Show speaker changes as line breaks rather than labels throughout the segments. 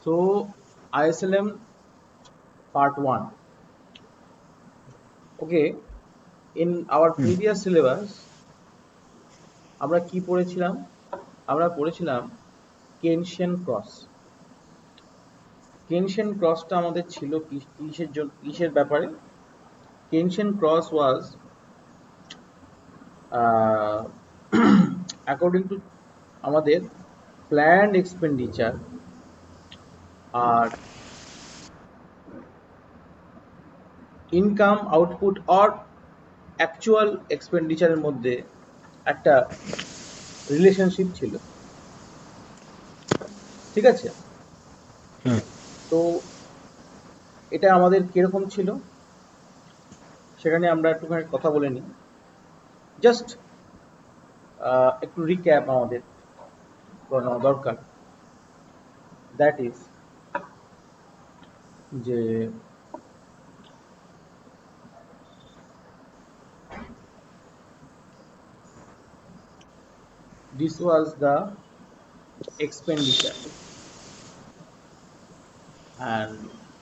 So ISLM part 1. Okay, in our previous syllabus আমরা কি পড়েছিলাম? আমরা পড়েছিলাম কেনশিয়ান ক্রস। কেনশিয়ান ক্রসটা আমাদের ছিল কিসের ব্যাপারে? Keynesian cross was according to আমাদের প্ল্যান্ড এক্সপেন্ডিচার আর ইনকাম আউটপুট অর অ্যাকচুয়াল এক্সপেন্ডিচারের মধ্যে একটা রিলেশনশিপ ছিল, ঠিক আছে? তো এটা আমাদের কিরকম ছিল সেখানে আমরা একটুখানি কথা বলে নিই। জাস্ট একটু রিক্যাপ আমাদের করে নেওয়া দরকার। দ্যাট ইজ যে this was the expenditure and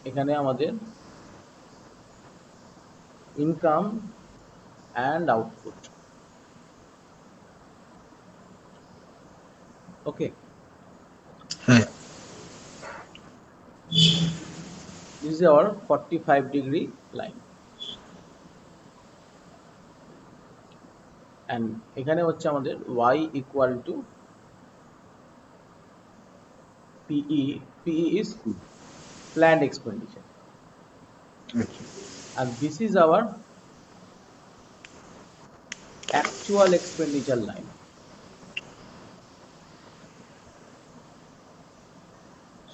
এখানে আমাদের income and output. Okay, this is our 45-degree line and এখানে হচ্ছে আমাদের y equal to PE. PE is planned expenditure and this is our actual expenditure line.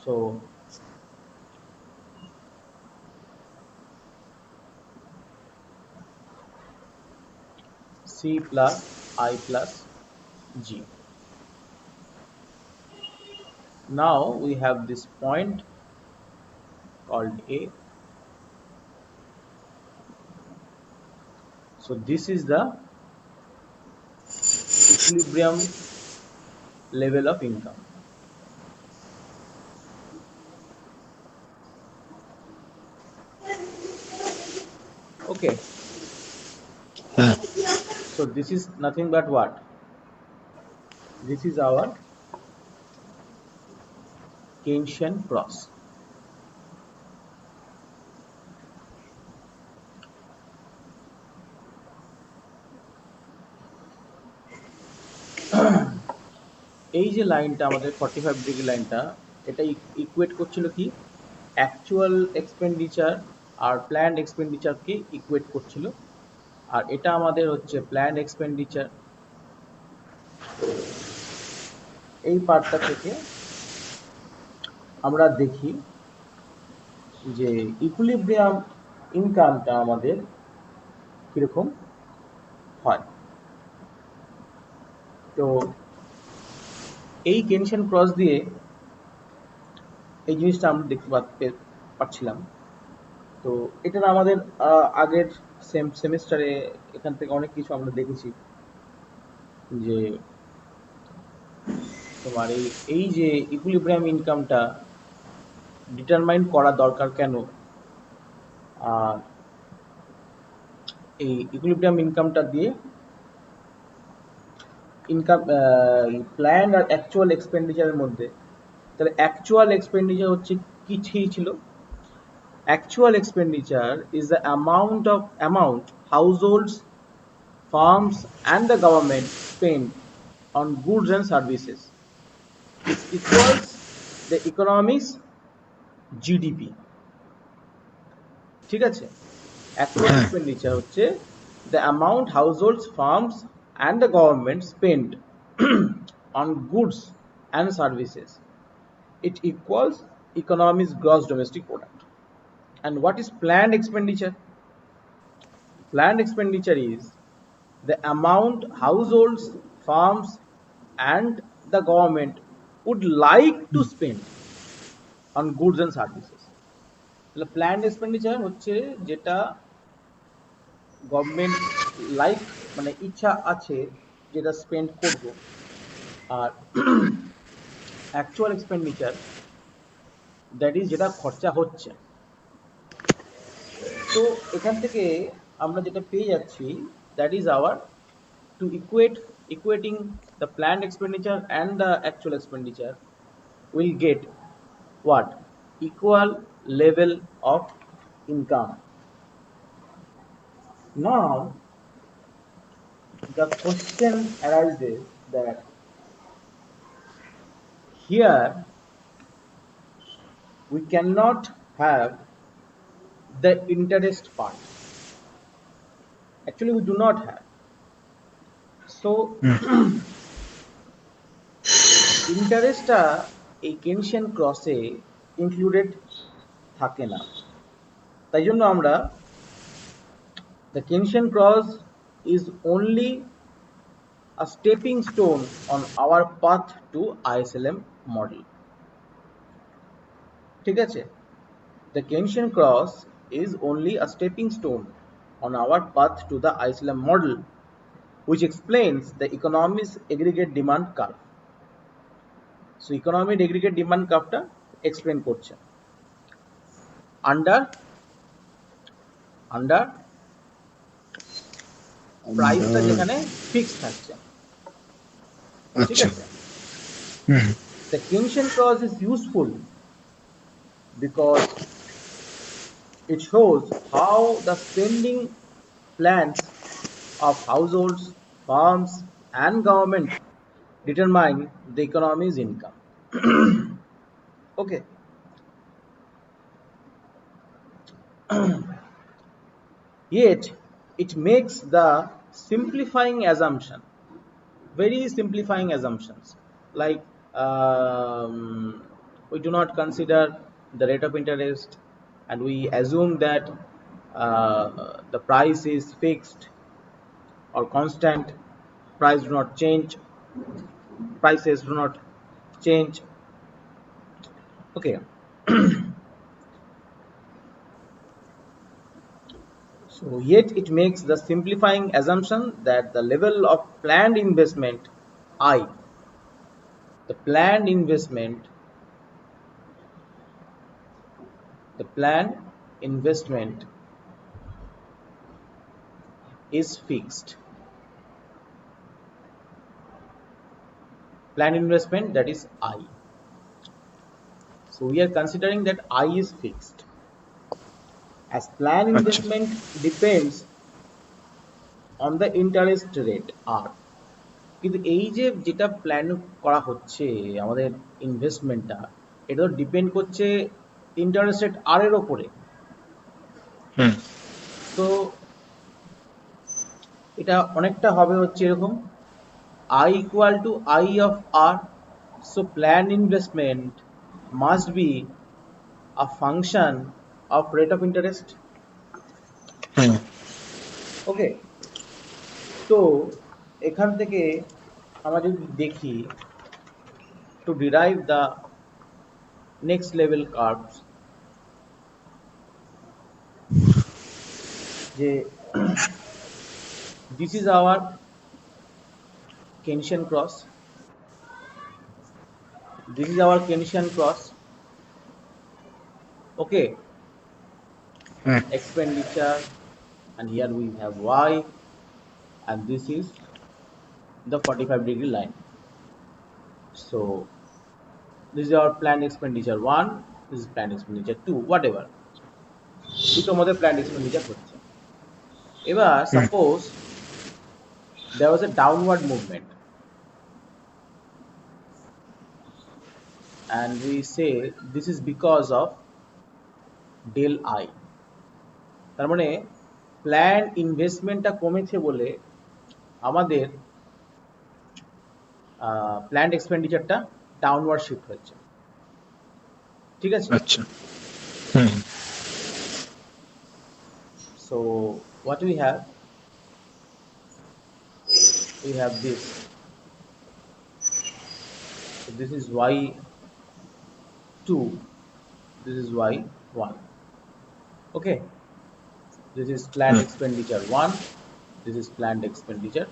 So C plus I plus G. Now we have this point called A. So this is the equilibrium level of income. Okay. So this is nothing but what? This is our Keynesian cross. এই যে লাইনটা আমাদের 45-ডিগ্রি লাইনটা, এটা equate করছিল কি actual expenditure আর planned এক্সপেন্ডিচারকে equate করছিল, আর এটা আমাদের হচ্ছে প্ল্যান্ড এক্সপেন্ডিচার। এই পার্টটা থেকে আমরা দেখি যে ইকুইলিব্রিয়াম ইনকামটা আমাদের কিরকম হয়। তো এই কেনশিয়ান ক্রস দিয়ে এই জিনিসটা আমরা দেখতে পাচ্ছিলাম। তো এটা আমাদের আগের সেমিস্টারে এখান থেকে অনেক কিছু আমরা দেখেছি যে তোমার এই যে ইকুইলিব্রিয়াম ইনকামটা ডিটারমাইন করা দরকার কেন, আর এই ইকুইলিব্রিয়াম ইনকামটা দিয়ে ইনকাম প্ল্যান আর অ্যাকচুয়াল এক্সপেন্ডিচারের মধ্যে, তাহলে অ্যাকচুয়াল এক্সপেন্ডিচার হচ্ছে কি ছিল? Actual expenditure is the amount households, firms and the government spend on goods and services. It equals the economy's GDP. ঠিক আছে? Actual expenditure হচ্ছে the amount households, firms and the government spend on goods and services. It equals economy's gross domestic product. And what is planned expenditure? Planned expenditure is the amount households, firms and the government would like to spend on goods and services. তাহলে planned expenditure হচ্ছে যেটা government like মানে ইচ্ছা আছে যেটা spend করব, আর actual expenditure that is যেটা খরচা হচ্ছে। তো এখান থেকে আমরা যেটা পেয়ে যাচ্ছি, that is our to equating the planned expenditure and the actual expenditure will get what? Equal level of income. Now the question arises that here we cannot have the interest part. Actually we do not have. So ইন্টারেস্টটা এই কেনশিয়ান ক্রসে included থাকে না, তাই জন্য আমরা the Keynesian cross is only a stepping stone on our path to ISLM model. ঠিক আছে, the Keynesian cross is only a stepping stone on our path to the ISLM model, which explains the economy's aggregate demand curve. So economic aggregate demand curve টা explain করছে under প্রাইসটা যেখানে fix থাকছে। ঠিক আছে, the Keynesian cross is useful because it shows how the spending plans of households, firms, and government determine the economy's income. Okay. Yet, it makes the simplifying assumption, very simplifying assumptions, like we do not consider the rate of interest and we assume that the price is fixed or constant, price do not change, prices do not change. Okay. So yet it makes the simplifying assumption that the level of planned investment I, the planned investment is fixed. Planned investment, that is I. So we are considering that I is fixed, as planned investment depends on the interest rate R. কিন্তু এই যে যেটা plan করা হচ্ছে আমাদের ইনভেস্টমেন্টটা, এটা তো depend করছে ইন্টারেস্ট রেট আর এর ওপরে। তো এটা অনেকটা হবে হচ্ছে এরকম, I equal to I of R, so planned investment must be a function of rate of interest. ওকে, তো এখান থেকে আমরা যদি দেখি to derive the next level curves, যে this is our Keynesian cross, this is our Keynesian cross. Okay, expenditure, and here we have Y, and this is the 45-degree line. So this is our planned expenditure 1, this is planned expenditure 2, whatever, দুটোর মধ্যে planned expenditure হচ্ছে। এবার suppose there was a downward movement and we say this is because of del I, তার মানে plan ইনভেস্টমেন্টটা কমেছে বলে আমাদের planned এক্সপেন্ডিচারটা downward shift হচ্ছে। ঠিক আছে,
আচ্ছা
so what we have this, so this is y2, this is y1. Okay, this is planned expenditure 1, this is planned expenditure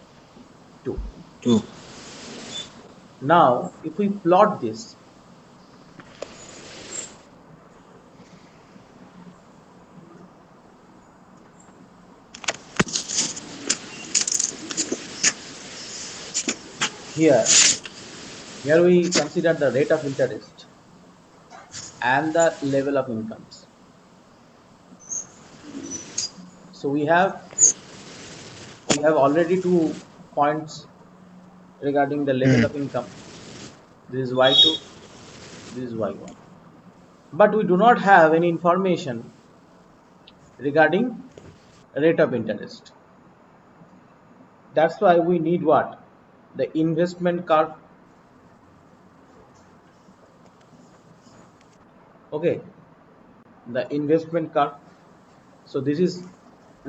2. Now if we plot this, here we consider the rate of interest and the level of incomes. So we have already 2 points regarding the level
Hmm.
of income. This is y2, this is y1. But we do not have any information regarding rate of interest. That's why we need what? The investment curve. Okay, the investment curve. So this is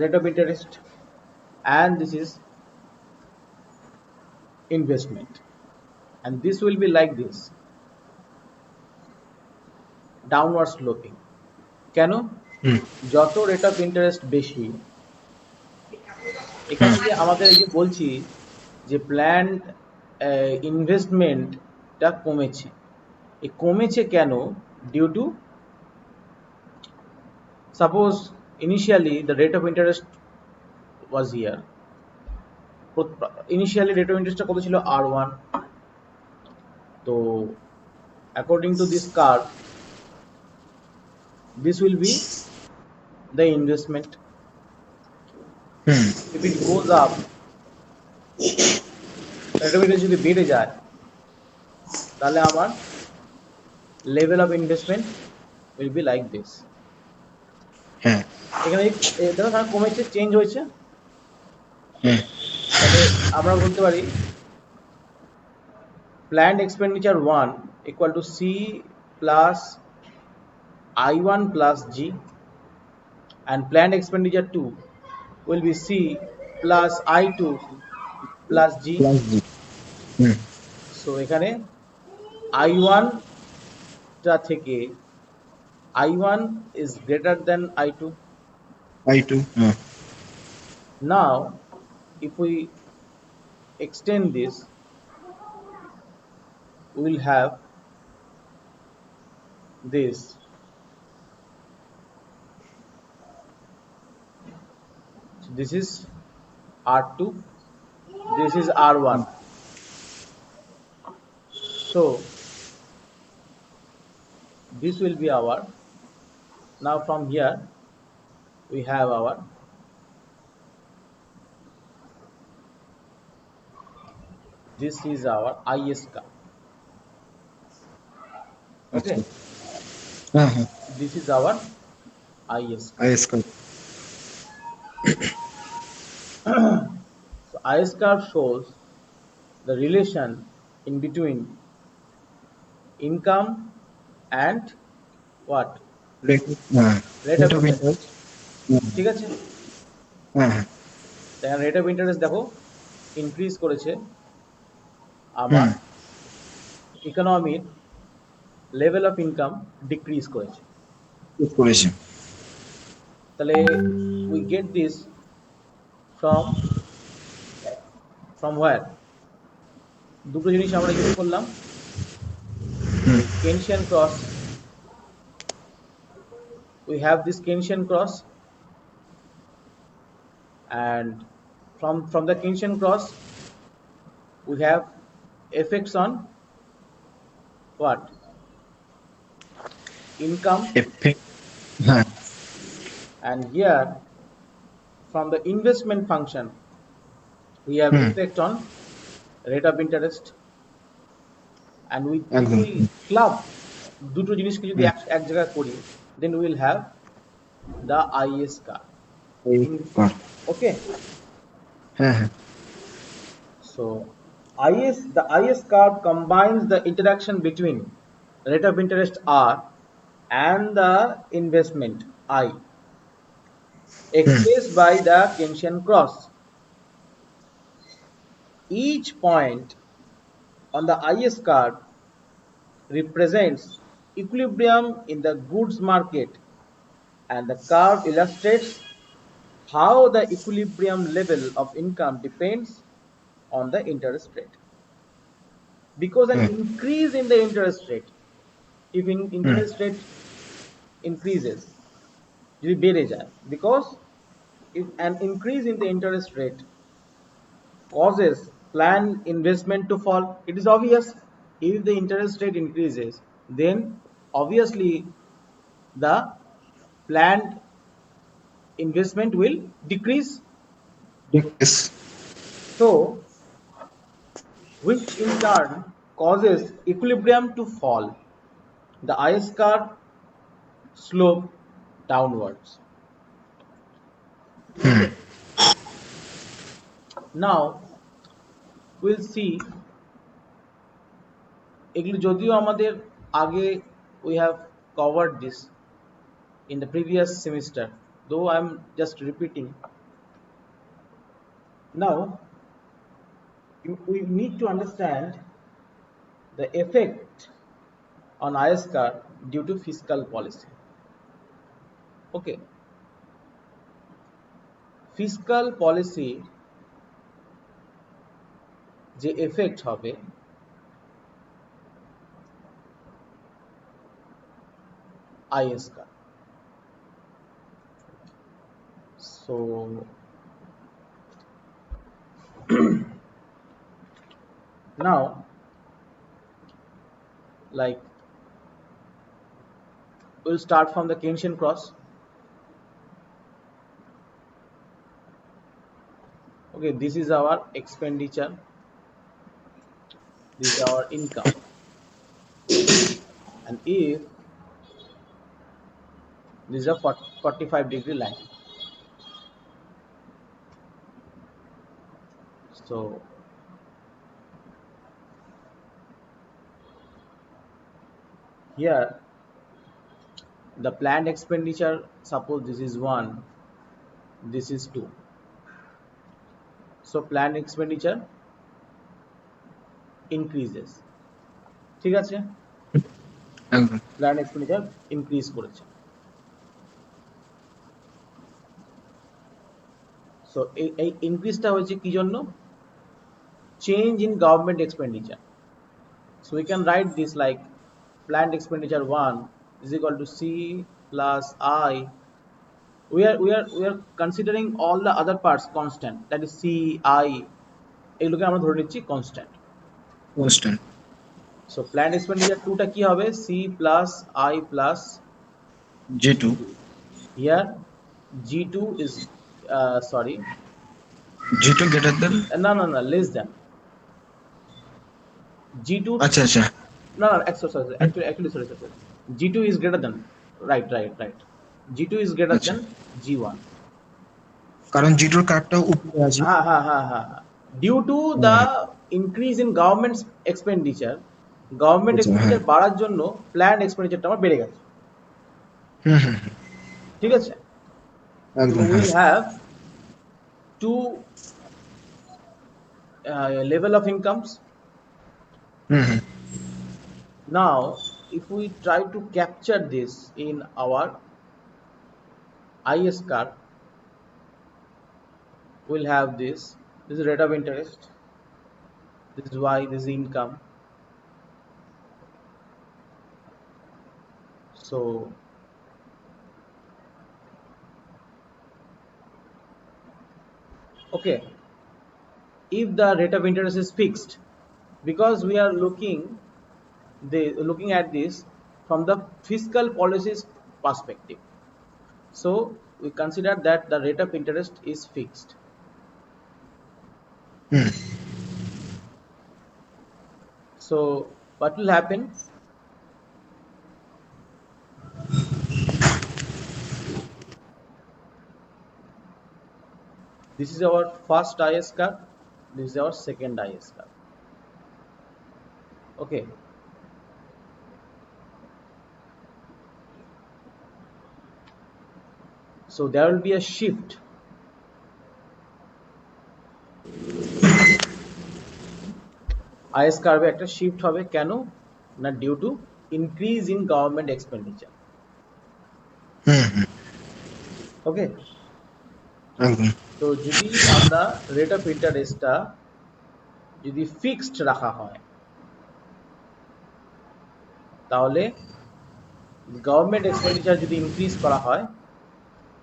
rate of interest and this is investment. And this will be like this, downward sloping. কেন?
Hmm.
যত rate of interest বেশি, এখানে
Hmm.
যে আমাদের এই যে বলছি যে প্ল্যান্ড ইনভেস্টমেন্টটা কমেছে, এই কমেছে কেন? Due to, suppose initially the rate of interest was here, initially rate of ইন্টারেস্টটা কত ছিল? R1. তো according to this curve, this will be the investment.
Hmm.
If it goes up, rate of interest যদি বেড়ে যায়, তাহলে আমার level of investment will be like this.
হ্যাঁ।
এখানে দেখো এখানে কমেছে, চেঞ্জ হয়েছে।
হ্যাঁ।
তাহলে আমরা বলতে পারি planned expenditure 1 equal to C plus I1 plus G, and planned expenditure 2 will be C plus I2 plus G.
Plus G. Hmm.
So এখানে I1 টা থেকে I1 is greater than I2.
I2. হ্যাঁ।
Now if we extend this, we will have this. So this is R2, this is R1. So this will be our, now from here we have our, this is our IS curve.
আচ্ছা।
Okay,
হ্যাঁ, হ্যাঁ।
this is our IS curve.
Is card.
So IS curve shows the relation in between income and what?
Rate. হ্যাঁ।
Rate
rate
of
of
interest.
Interest. হ্যাঁ,
ঠিক আছে?
হ্যাঁ, হ্যাঁ।
দেখেন রেট অফ ইন্টারেস্ট দেখো ইনক্রিজ করেছে, আবার
হুম।
ইকোনমির লেভেল অফ ইনকাম ডিক্রিজ করেছে।
ঠিক করেছে।
তাহলে we get this from where? দুটো জিনিস আমরা ইউজ করলাম,
হুম।
এই কেনশিয়ান cross. We have this Keynesian cross, and from the Keynesian cross we have effects on what? Income.
Effect. হ্যাঁ।
And here from the investment function we have
hmm.
effect on rate of interest. And if
একদম।
we club দুটো জিনিসকে যদি
হুম।
এক জায়গায় করি, then we will have the IS curve.
এই card.
Okay,
হ্যাঁ, হ্যাঁ।
so the IS curve combines the interaction between rate of interest R and the investment I,
hmm.
expressed by the Keynesian cross. Each point on the IS curve represents equilibrium in the goods market, and the curve illustrates how the equilibrium level of income depends on the interest rate. Because an
hmm.
increase in the interest rate, if
hmm.
interest rate increases, যদি বেড়ে যায়, because if an increase in the interest rate causes plan investment to fall? It is obvious. If the interest rate increases, then obviously the planned investment will decrease.
Yes.
So, which in turn causes equilibrium to fall. The IS curve slope downwards. Okay. Now we'll see এগুলো যদিও আমাদের আগে we have covered this in the previous semester, though I'm just repeating. Now we need to understand the effect on IS curve due to fiscal policy. Okay, fiscal policy যে effect হবে IS curve. So now like we'll start from the Keynesian cross. Okay, this is our expenditure, this is our income, and if this is a 45-degree line, so here the planned expenditure, suppose this is 1, this is 2, so planned expenditure increases. ঠিক আছে,
একদম
planned expenditure increase করেছে। so এই ইনক্রিজটা হয়েছে কি জন্য? change in government expenditure. So we can write this like planned expenditure 1 is equal to C plus I. We are considering all the other parts constant, that is C, I, এগুলোকে আমরা ধরে নিচ্ছি constant.
constant.
So planned expenditure 2 টা কি হবে? C plus I plus
G2.
Here G2 is sorry,
G2 greater than
no less than G2.
আচ্ছা আচ্ছা
No, actually sorry. G2 is greater than, right. G2 is greater
আচ্ছা
than G1.
কারণ G2 এর কার্ভটা উপরে আছে
Due to the increase in government expenditure বাড়ার জন্য planned expenditure আমার বেড়ে গেছে। ঠিক আছে,
একদম
we have two level of incomes. Now if we try to capture this in our IS curve, we'll have this is rate of interest, this is Y, this is income. So okay, if the rate of interest is fixed, because we are looking at this from the fiscal policies perspective, so we consider that the rate of interest is fixed. So what will happen? This is our first IS curve, this is our second IS curve. Okay, so there will be a shift. IS curve একটা shift হবে, কেন না? due to increase in government expenditure. Okay, তো যদি আমরা rate of interest টা যদি fixed রাখা হয়, তাহলে গভর্নমেন্ট এক্সপেন্ডিচার যদি ইনক্রিজ করা হয়,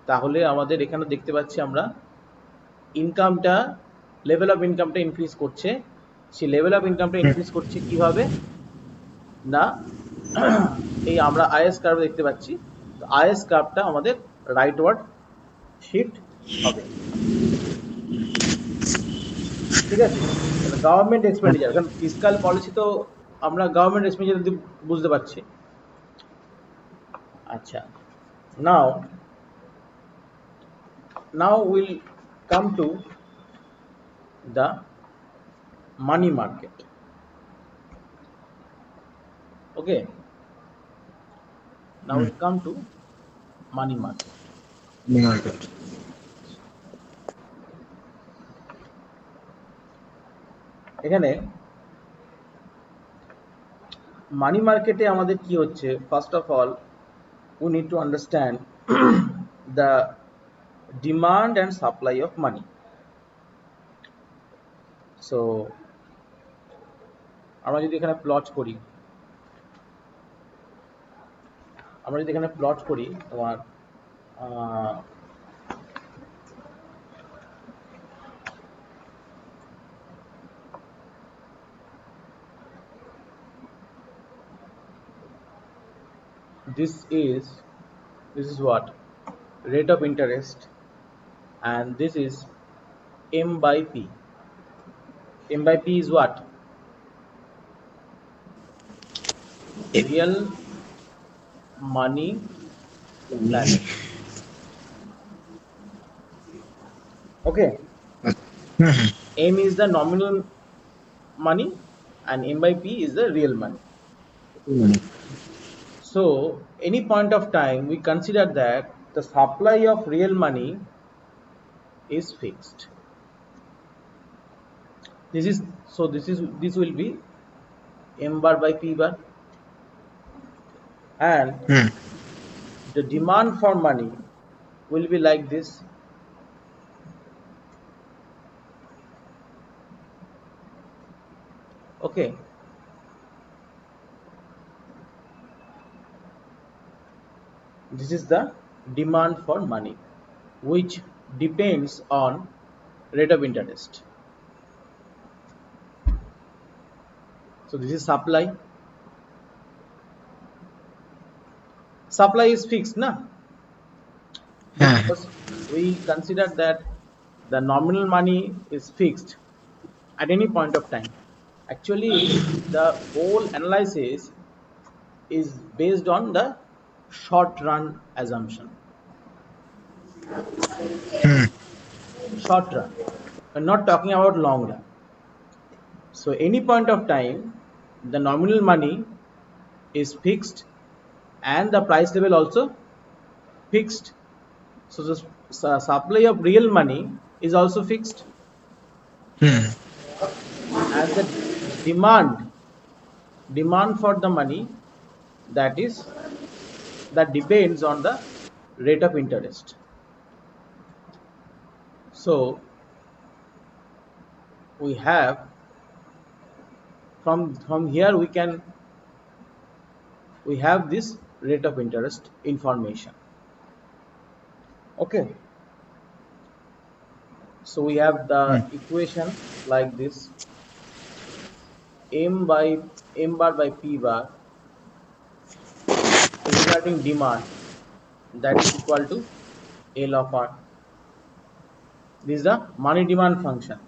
তাহলে আমাদের এখানে দেখতে পাচ্ছি আমরা ইনকামটা, লেভেল অফ ইনকামটা ইনক্রিজ করছে, সেই লেভেল অফ ইনকামটা ইনক্রিজ করছে কিভাবে না, এই আমরা আইএস কার্ভ দেখতে পাচ্ছি, তো আইএস কার্ভটা আমাদের রাইটওয়ার্ড শিফট হবে, ঠিক আছে। গভর্নমেন্ট এক্সপেন্ডিচার, কারণ ফিসকাল পলিসি তো আমরা গভর্নমেন্ট এক্সপেন্ডিচার বুঝতে পারছি। আচ্ছা, now we'll come to the money market. Okay, now we'll come to money market.
Market.
এখানে মানি মার্কেটে আমাদের কি হচ্ছে, first of all we need to understand the demand and supply of money. So আমরা যদি এখানে প্লট করি, তোমার this is what rate of interest, and this is M by P. M by P is what? Real money value. Okay, M is the nominal money and M by P is the real money. So any point of time we consider that the supply of real money is fixed. This will be M bar by P bar, and the demand for money will be like this. Okay, this is the demand for money, which depends on rate of interest. So this is supply. Supply is fixed, na? Because we consider that the nominal money is fixed at any point of time. Actually, the whole analysis is based on the short run assumption. Short run. We're not talking about long run. So any point of time, the nominal money is fixed and the price level also fixed. So the supply of real money is also fixed. And the demand for the money, that depends on the rate of interest. So we have from here we have this rate of interest information. Okay, so we have the equation like this: M bar by P bar regarding demand, that is equal to L of R. This is the money demand function,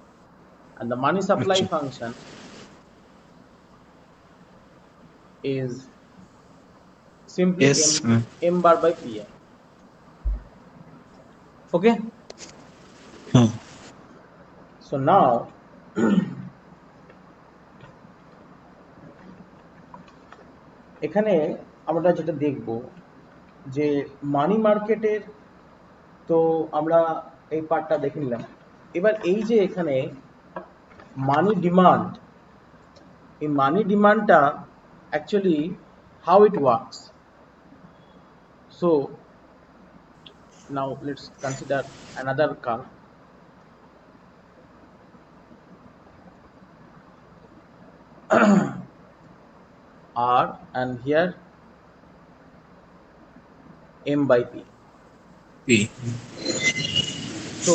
and the money supply function is simply M bar by Pi. Okay, so now এখানে আমরা যেটা দেখব যে মানি মার্কেটের, তো আমরা এই পার্টটা দেখে নিলাম। এবার এই যে এখানে মানি ডিমান্ড, এই মানি ডিমান্ডটা actually how it works. So now let's consider another curve. R and here M by P. So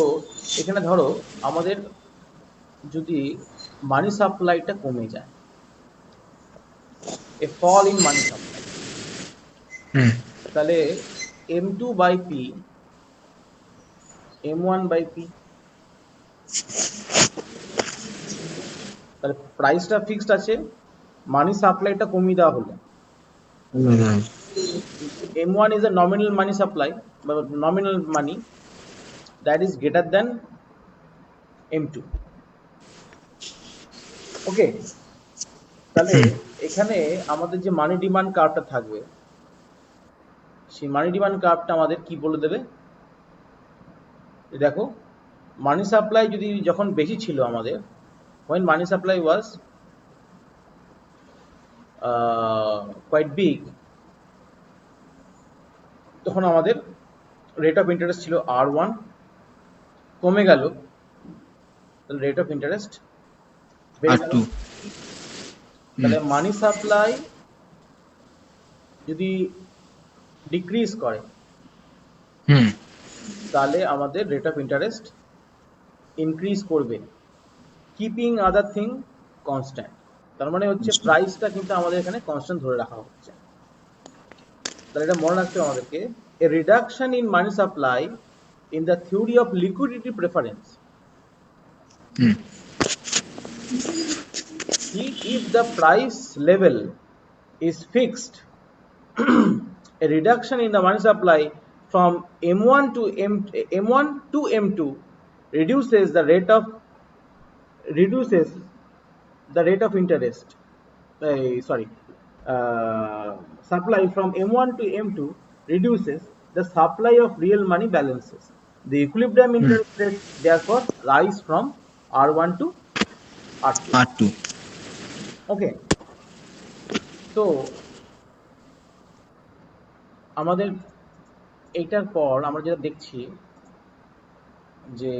এখানে ধরো আমাদের যদি মানি সাপ্লাইটা কমে যায়, এ ফল ইন মানি সাপ্লাই।
হুম
তাহলে M2 by P, M1 by P, তাহলে প্রাইসটা ফিক্সড আছে, মানি সাপ্লাইটা কমিয়ে দেওয়া হলো।
হুম
M1 is a nominal money supply, but nominal money that is greater than M2. ওকে, তাহলে
হুম
এখানে আমাদের যে মানি ডিমান্ড কার্ভটা থাকবে, সেই মানি ডিমান্ড কার্ভটা আমাদের কি বলে দেবে, দেখো মানি সাপ্লাই যদি যখন বেশি ছিল আমাদের, when money supply was quite big, তখন আমাদের রেট অফ ইন্টারেস্ট ছিল R1, কমে গেল, তাহলে রেট অফ ইন্টারেস্ট বেড়ে গেল।
R2 হুম
তাহলে মানি সাপ্লাই যদি ডিক্রিজ করে,
হুম
তাহলে আমাদের রেট অফ ইন্টারেস্ট ইনক্রিজ করবে, কিপিং আদার থিং কনস্ট্যান্ট। তার মানে হচ্ছে প্রাইসটা কিন্তু আমাদের এখানে কনস্ট্যান্ট ধরে রাখা হচ্ছে। তাহলে এটা মনে রাখতে হবে আমাদেরকে, a reduction in money supply in the theory of liquidity preference,
hmm
if the price level is fixed, a reduction in the money supply from M1 to M1 to M2 reduces the rate of reduces the rate of interest, sorry, supply from M1 to M2 reduces the supply of real money balances. The equilibrium
hmm
interest rate therefore rise from R1 to R2.
R2
Okay, তো আমাদের এইটার পর আমরা যেটা দেখছি যে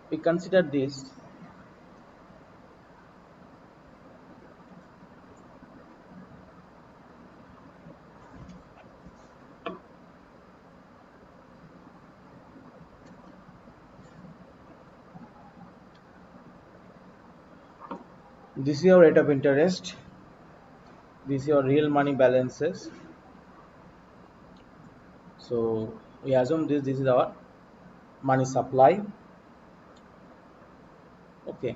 we consider this, this is your rate of interest, this is your real money balances. So we assume this is our money supply. Okay,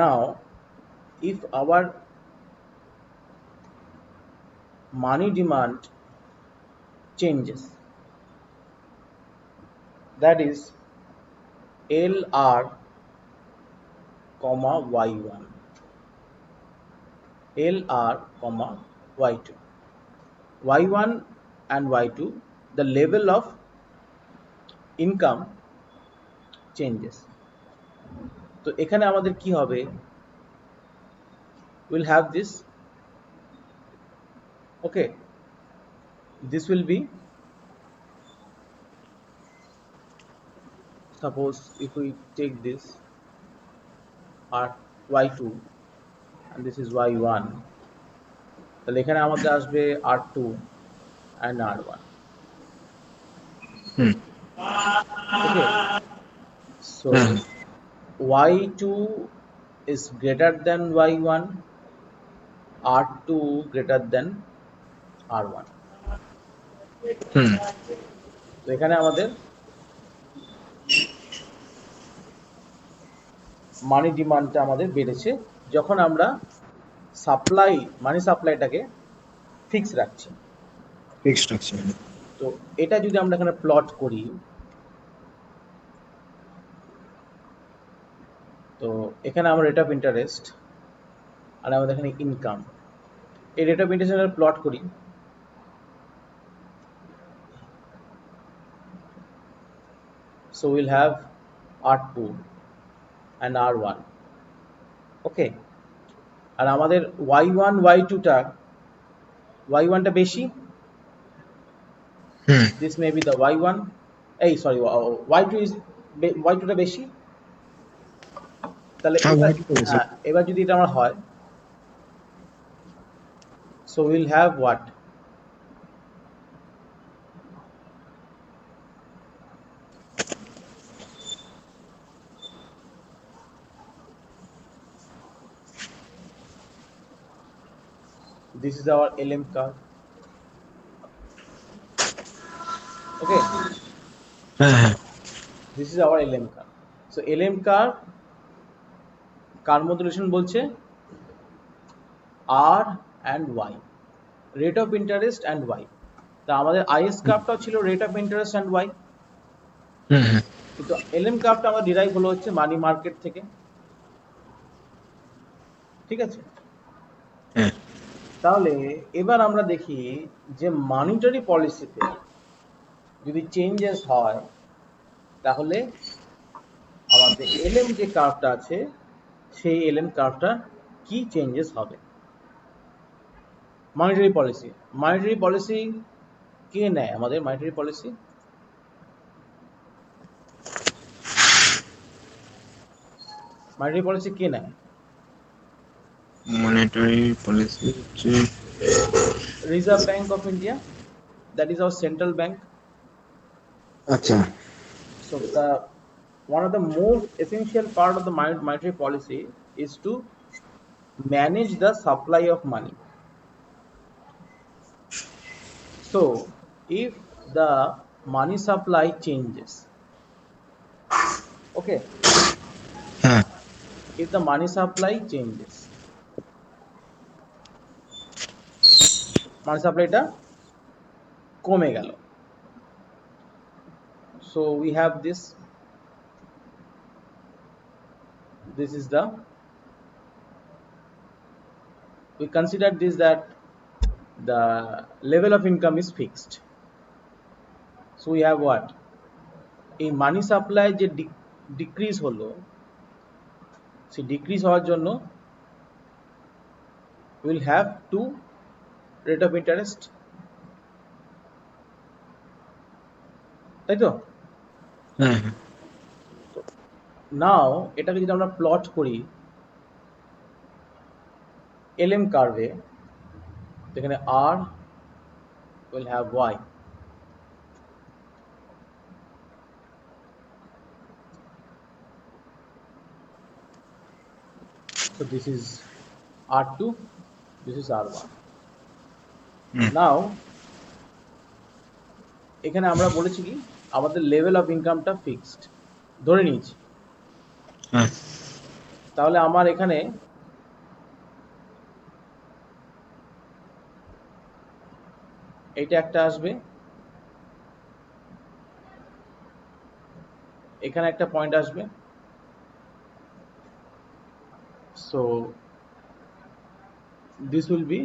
now if our money demand changes, that is LR comma Y1, LR comma Y2, Y1 and Y2, the level of income changes. তো এখানে আমাদের কি হবে, we'll have this, okay, this will be, suppose if we take this R Y2 and this is Y1, তাহলে এখানে আমাদের আসবে R2 and R1.
Hmm
Okay, so
হ্যাঁ
Y2 is greater than Y1, R2 greater than R1.
হুম
তো এখানে আমাদের মানি ডিমান্ডটা আমাদের বেড়েছে যখন আমরা সাপ্লাই, মানি সাপ্লাইটাকে ফিক্স রাখছি।
ফিক্সড আছে
তো এটা যদি আমরা এখানে প্লট করি, তো এখানে আমরা রেট অফ ইন্টারেস্ট আর আমাদের এখানে ইনকাম, এই রেট অফ ইন্টারেস্ট প্লট করি, so we'll have R2 and R1. ওকে, আর আমাদের Y1 Y2টা, Y1টা বেশি,
হুম
this may be the Y1, এই সরি Y2 is Y2টা বেশি, তাহলে
হ্যাঁ
এবার,
ওয়াইটি করেছে
হ্যাঁ এবার যদি এটা আমার হয়, so we'll have what, This is our LM curve. Okay,
হ্যাঁ
this is our LM curve. So LM curve কার মধ্যে রিলেশন বলছে? R and Y, rate of interest and Y. তা আমাদের IS কার্ভটাও ছিল rate of interest and Y,
hmm hmm
কিন্তু LM কার্ভটা আমরা derive হলো হচ্ছে মানি মার্কেট থেকে। ঠিক আছে,
হ্যাঁ
তাহলে এবার আমরা দেখি যে মনিটারি পলিসিতে যদি চেঞ্জেস হয় তাহলে আমাদের LM যে কার্ভটা আছে সেই LM কার্ভটা কি চেঞ্জেস হবে। মনিটারি পলিসি কে নেয় আমাদের? মনিটারি পলিসি কে নেয়?
মনিটারি পলিসি হচ্ছে
reserve bank of India, that is our central bank.
আচ্ছা
So the one of the most essential part of the monetary policy is to manage the supply of money. So if the money supply changes, okay,
হ্যাঁ
if the money supply changes, money supply টা কমে গেল, so we have this is the, we consider this that the level of income is fixed. So we have what, এই মানি supply যে decrease হলো, সেই decrease হওয়ার জন্য will have two rate of interest, তাই তো?
হ্যাঁ
নাও এটাকে যদি আমরা প্লট করি LM কার্ভে, এখানে R will have Y, so this is R2, this is R1. নাও এখানে আমরা বলেছি কি আমাদের লেভেল অফ ইনকামটা ফিক্সড ধরে নিয়েছি,
হ্যাঁ
তাহলে আমার এখানে এইটা একটা আসবে, এখানে একটা পয়েন্ট আসবে, so this will be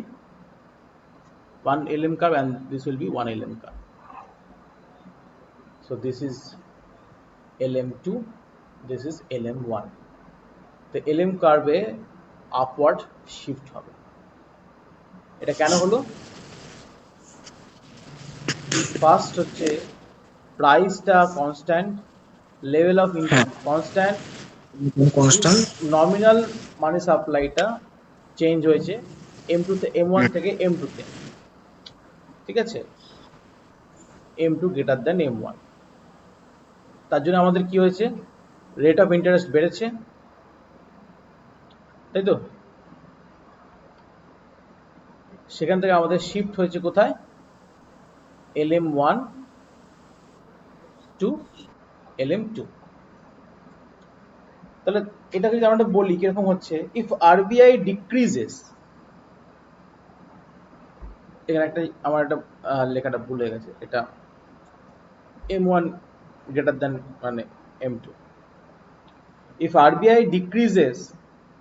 one LM curve and this will be one LM curve. So this is LM2, this is LM1. তো LM কার্ভে আপওয়ার্ড শিফট হবে। এটা কেন হলো? ফার্স্ট হচ্ছে প্রাইসটা constant, level of income constant,
constant
nominal money সাপ্লাইটা change হয়েছে M2 তে M1 থেকে M2 তে, ঠিক আছে, M2 গ্রেটার দেন M1, তার জন্য আমাদের কি হয়েছে, রেট অফ ইন্টারেস্ট বেড়েছে, তাই তো? সেখান থেকে আমাদের শিফট হয়েছে কোথায়, LM1 টু LM2। তাহলে এটাকে যদি আমরা বলি কিরকম হচ্ছে, ইফ RBI ডিক্রিজেস, এখানে একটা আমার একটা লেখাটা ভুল হয়ে গেছে, এটা M1 greater than মানে M2. If RBI decreases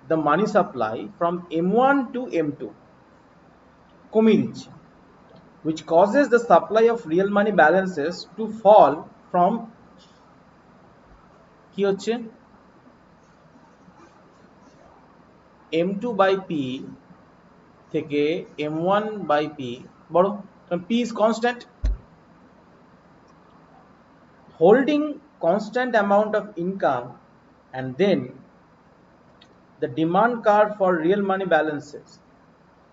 the money supply from M1 to M2, কমিয়ে দিচ্ছে, which causes the supply of real money balances to fall from, কি হচ্ছে, M2 by P থেকে M1 by P বড়, কারণ P is constant, holding constant amount of income, and then the demand curve for real money balances,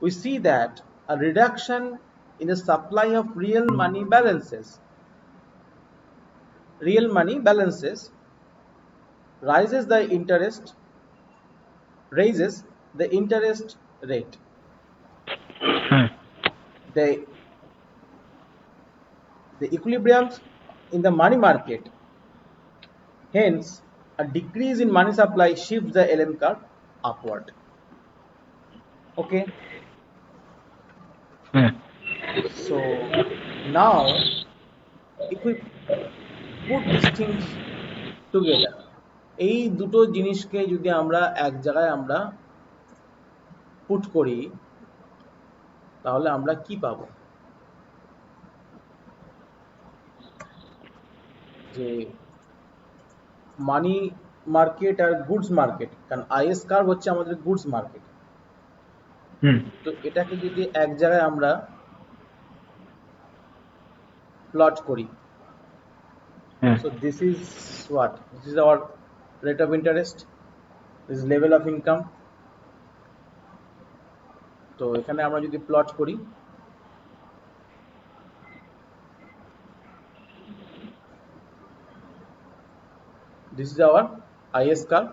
we see that a reduction in the supply of real money balances raises the interest rate. the equilibriums in the money market. Hence, a decrease in money supply shifts the LM curve upward. Okay,
হ্যাঁ
so now if we put these things together, এই দুটো জিনিসকে যদি আমরা এক জায়গায় আমরা put করি তাহলে আমরা কি পাবো? যে মানি মার্কেট আর গুডস মার্কেট, কারণ আইএস কার্ভ হচ্ছে আমাদের গুডস মার্কেট,
হুম
তো এটাকে যদি এক জায়গায় আমরা প্লট করি,
হ্যাঁ
so this is what, this is our rate of interest, this is level of income. তো এখানে আমরা যদি প্লট করি, this is our IS curve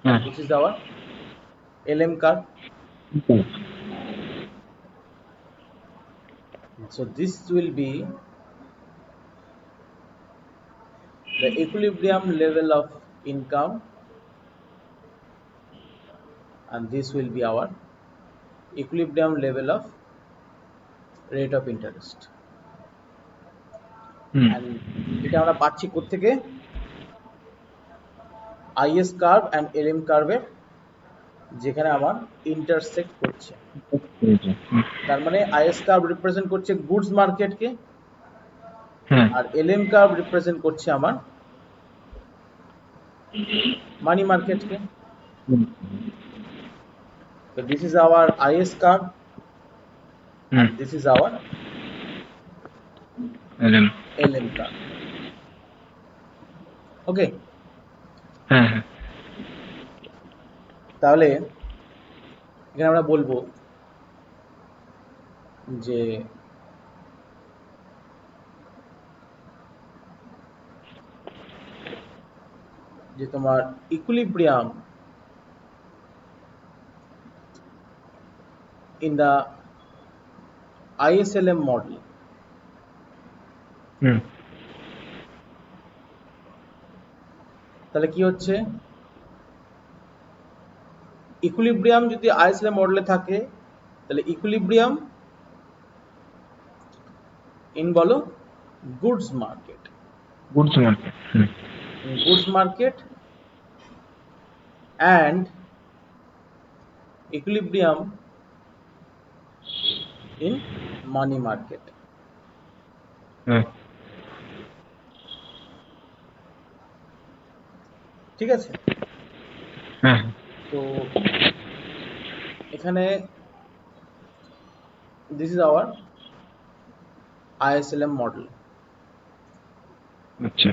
হ্যাঁ
and this is our LM curve. So this will be the equilibrium level of income and this will be our equilibrium level of rate of interest.
Hmm
And এটা আমরা পাচ্ছি কোত্থেকে? IS curve and LM curve এর যেখানে আমার intersect করছে, তার মানে IS curve রিপ্রেজেন্ট করছে গুডস মার্কেটকে
হ্যাঁ
আর LM curve রিপ্রেজেন্ট করছে আমার মানি মার্কেটকে. So this is our IS curve
hmm
and this is our
LM
LM curve. Okay,
হ্যাঁ হ্যাঁ
তাহলে এখানে আমরা বলবো যে যে তোমার equilibrium in the ISLM model,
হুম
তাহলে কি হচ্ছে, ইকুইলিব্রিয়াম যদি ISLM মডেলে থাকে তাহলে ইকুইলিব্রিয়াম ইন বলো goods market,
goods market hmm
goods market and equilibrium in money market.
হ্যাঁ
ঠিক আছে,
হ্যাঁ
তো এখানে this is our ISLM model.
আচ্ছা